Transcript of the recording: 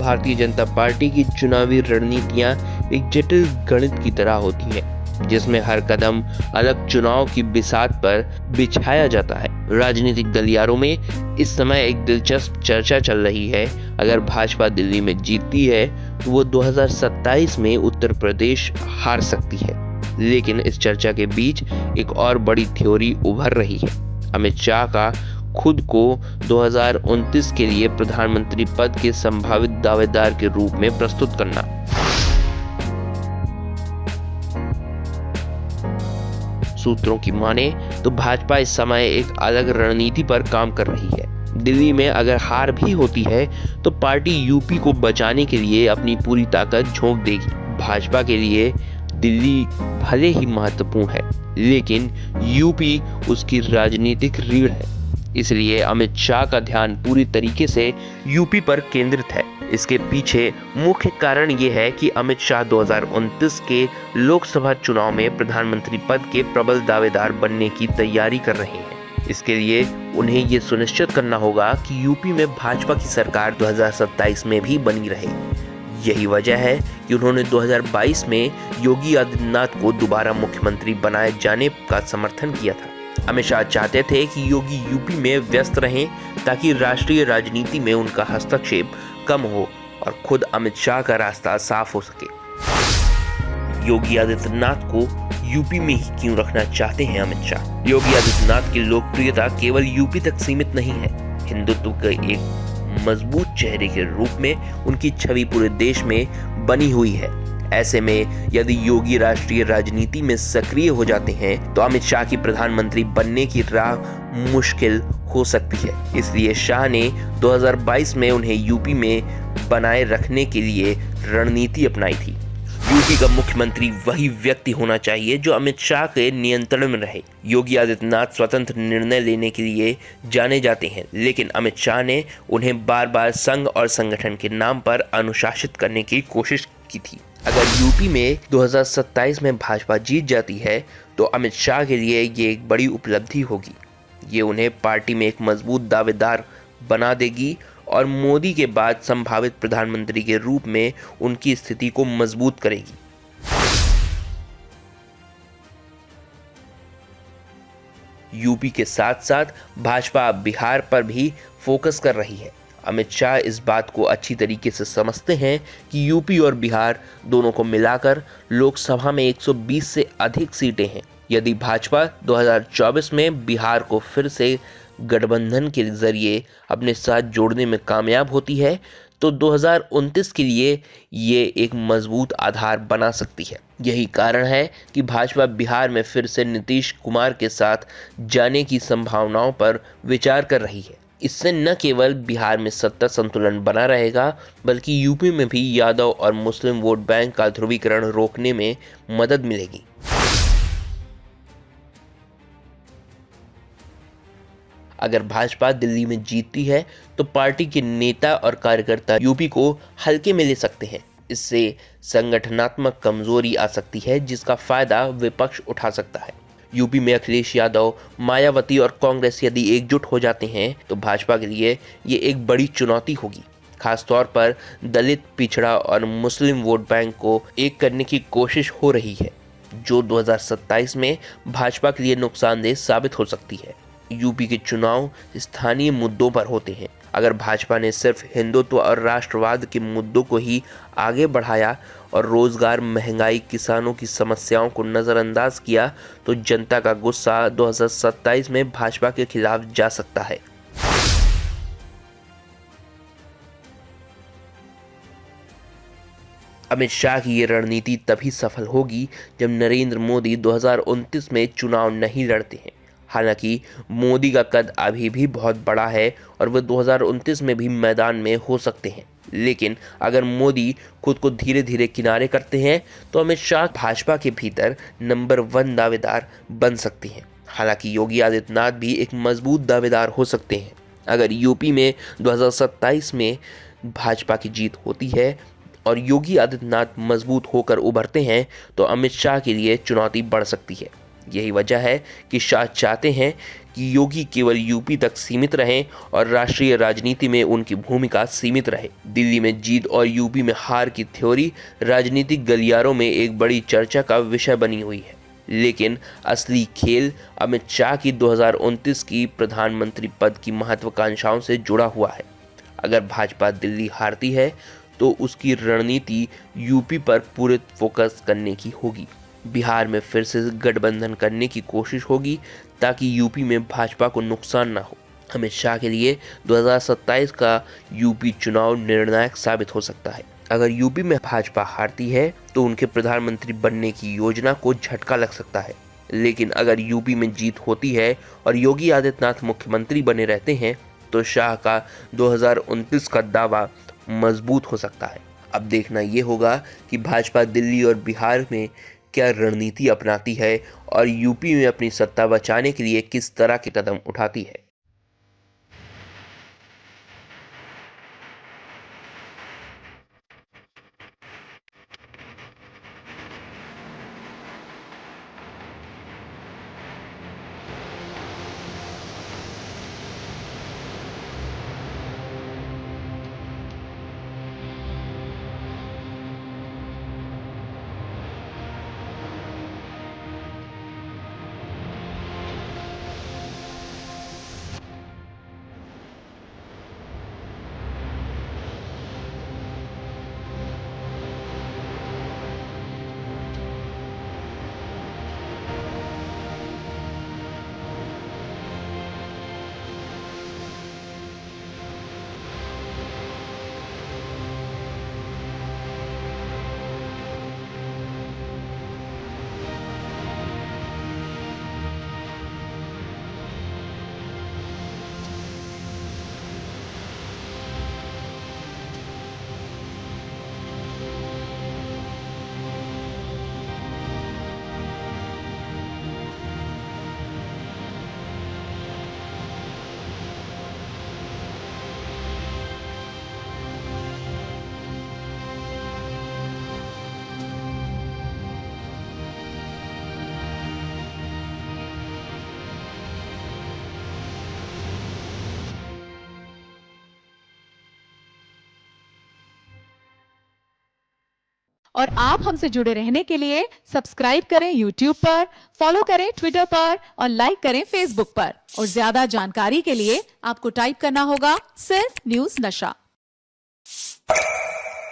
Bharatiya Janata party की चुनावी रणनीतियां एक जटिल गणित की तरह होती हैं, जिसमें हर कदम अलग चुनाव की बिसात पर बिछाया जाता है। राजनीतिक गलियारों में इस समय एक दिलचस्प चर्चा चल रही है। अगर भाजपा दिल्ली में जीतती है तो वो 2027 में उत्तर प्रदेश हार सकती है। लेकिन इस चर्चा के बीच एक और बड़ी थ्योरी उभर रही है, अमित शाह का खुद को 2029 के लिए प्रधानमंत्री पद के संभावित दावेदार के रूप में प्रस्तुत करना। सूत्रों की माने तो भाजपा इस समय एक अलग रणनीति पर काम कर रही है। दिल्ली में अगर हार भी होती है तो पार्टी यूपी को बचाने के लिए अपनी पूरी ताकत झोंक देगी। भाजपा के लिए दिल्ली भले ही महत्वपूर्ण है, लेकिन यूपी उसकी राजनीतिक रीढ़ है। इसलिए अमित शाह का ध्यान पूरी तरीके से यूपी पर केंद्रित है। इसके पीछे मुख्य कारण ये है कि अमित शाह 2029 के लोकसभा चुनाव में प्रधानमंत्री पद के प्रबल दावेदार बनने की तैयारी कर रहे हैं। इसके लिए उन्हें ये सुनिश्चित करना होगा कि यूपी में भाजपा की सरकार 2027 में भी बनी रहे। यही वजह है कि उन्होंने 2022 में योगी आदित्यनाथ को दोबारा मुख्यमंत्री बनाए जाने का समर्थन किया था। अमित शाह चाहते थे कि योगी यूपी में व्यस्त रहें ताकि राष्ट्रीय राजनीति में उनका हस्तक्षेप कम हो और खुद अमित शाह का रास्ता साफ हो सके। योगी आदित्यनाथ को यूपी में ही क्यों रखना चाहते हैं अमित शाह? योगी आदित्यनाथ की लोकप्रियता केवल यूपी तक सीमित नहीं है। हिंदुत्व के एक मजबूत चेहरे के रूप में उनकी छवि पूरे देश में बनी हुई है। ऐसे में यदि योगी राष्ट्रीय राजनीति में सक्रिय हो जाते हैं तो अमित शाह की प्रधानमंत्री बनने की राह मुश्किल हो सकती है। इसलिए शाह ने 2022 में उन्हें यूपी में बनाए रखने के लिए रणनीति अपनाई थी। यूपी का मुख्यमंत्री वही व्यक्ति होना चाहिए जो अमित शाह के नियंत्रण में रहे। योगी आदित्यनाथ स्वतंत्र निर्णय लेने के लिए जाने जाते हैं, लेकिन अमित शाह ने उन्हें बार बार संघ और संगठन के नाम पर अनुशासित करने की कोशिश की थी। अगर यूपी में 2027 में भाजपा जीत जाती है तो अमित शाह के लिए ये एक बड़ी उपलब्धि होगी। ये उन्हें पार्टी में एक मजबूत दावेदार बना देगी और मोदी के बाद संभावित प्रधानमंत्री के रूप में उनकी स्थिति को मजबूत करेगी। यूपी के साथ साथ भाजपा अब बिहार पर भी फोकस कर रही है। अमित शाह इस बात को अच्छी तरीके से समझते हैं कि यूपी और बिहार दोनों को मिलाकर लोकसभा में 120 से अधिक सीटें हैं। यदि भाजपा 2024 में बिहार को फिर से गठबंधन के जरिए अपने साथ जोड़ने में कामयाब होती है तो 2029 के लिए ये एक मजबूत आधार बना सकती है। यही कारण है कि भाजपा बिहार में फिर से नीतीश कुमार के साथ जाने की संभावनाओं पर विचार कर रही है। इससे न केवल बिहार में सत्ता संतुलन बना रहेगा, बल्कि यूपी में भी यादव और मुस्लिम वोट बैंक का ध्रुवीकरण रोकने में मदद मिलेगी। अगर भाजपा दिल्ली में जीतती है तो पार्टी के नेता और कार्यकर्ता यूपी को हल्के में ले सकते हैं। इससे संगठनात्मक कमजोरी आ सकती है, जिसका फायदा विपक्ष उठा सकता है। यूपी में अखिलेश यादव, मायावती और कांग्रेस यदि एकजुट हो जाते हैं तो भाजपा के लिए ये एक बड़ी चुनौती होगी। खासतौर पर दलित, पिछड़ा और मुस्लिम वोट बैंक को एक करने की कोशिश हो रही है, जो 2027 में भाजपा के लिए नुकसानदेह साबित हो सकती है। यूपी के चुनाव स्थानीय मुद्दों पर होते हैं। अगर भाजपा ने सिर्फ हिंदुत्व और राष्ट्रवाद के मुद्दों को ही आगे बढ़ाया और रोजगार, महंगाई, किसानों की समस्याओं को नजरअंदाज किया तो जनता का गुस्सा 2027 में भाजपा के खिलाफ जा सकता है। अमित शाह की ये रणनीति तभी सफल होगी जब नरेंद्र मोदी 2029 में चुनाव नहीं लड़ते हैं। हालांकि मोदी का कद अभी भी बहुत बड़ा है और वह 2029 में भी मैदान में हो सकते हैं, लेकिन अगर मोदी खुद को धीरे धीरे किनारे करते हैं तो अमित शाह भाजपा के भीतर नंबर 1 दावेदार बन सकते हैं। हालांकि योगी आदित्यनाथ भी एक मजबूत दावेदार हो सकते हैं। अगर यूपी में 2027 में भाजपा की जीत होती है और योगी आदित्यनाथ मजबूत होकर उभरते हैं तो अमित शाह के लिए चुनौती बढ़ सकती है। यही वजह है कि शाह चाहते हैं कि योगी केवल यूपी तक सीमित रहें और राष्ट्रीय राजनीति में उनकी भूमिका सीमित रहे। दिल्ली में जीत और यूपी में हार की थ्योरी राजनीतिक गलियारों में एक बड़ी चर्चा का विषय बनी हुई है, लेकिन असली खेल अमित शाह की 2029 की प्रधानमंत्री पद की महत्वाकांक्षाओं से जुड़ा हुआ है। अगर भाजपा दिल्ली हारती है तो उसकी रणनीति यूपी पर पूरे फोकस करने की होगी। बिहार में फिर से गठबंधन करने की कोशिश होगी ताकि यूपी में भाजपा को नुकसान ना हो। अमित शाह के लिए 2027 का यूपी चुनाव निर्णायक साबित हो सकता है। अगर यूपी में भाजपा हारती है तो उनके प्रधानमंत्री बनने की योजना को झटका लग सकता है, लेकिन अगर यूपी में जीत होती है और योगी आदित्यनाथ मुख्यमंत्री बने रहते हैं तो शाह का 2029 का दावा मजबूत हो सकता है। अब देखना ये होगा कि भाजपा दिल्ली और बिहार में क्या रणनीति अपनाती है और यूपी में अपनी सत्ता बचाने के लिए किस तरह के कदम उठाती है। और आप हमसे जुड़े रहने के लिए सब्सक्राइब करें YouTube पर, फॉलो करें ट्विटर पर और लाइक करें Facebook पर। और ज्यादा जानकारी के लिए आपको टाइप करना होगा सिर्फ न्यूज नशा।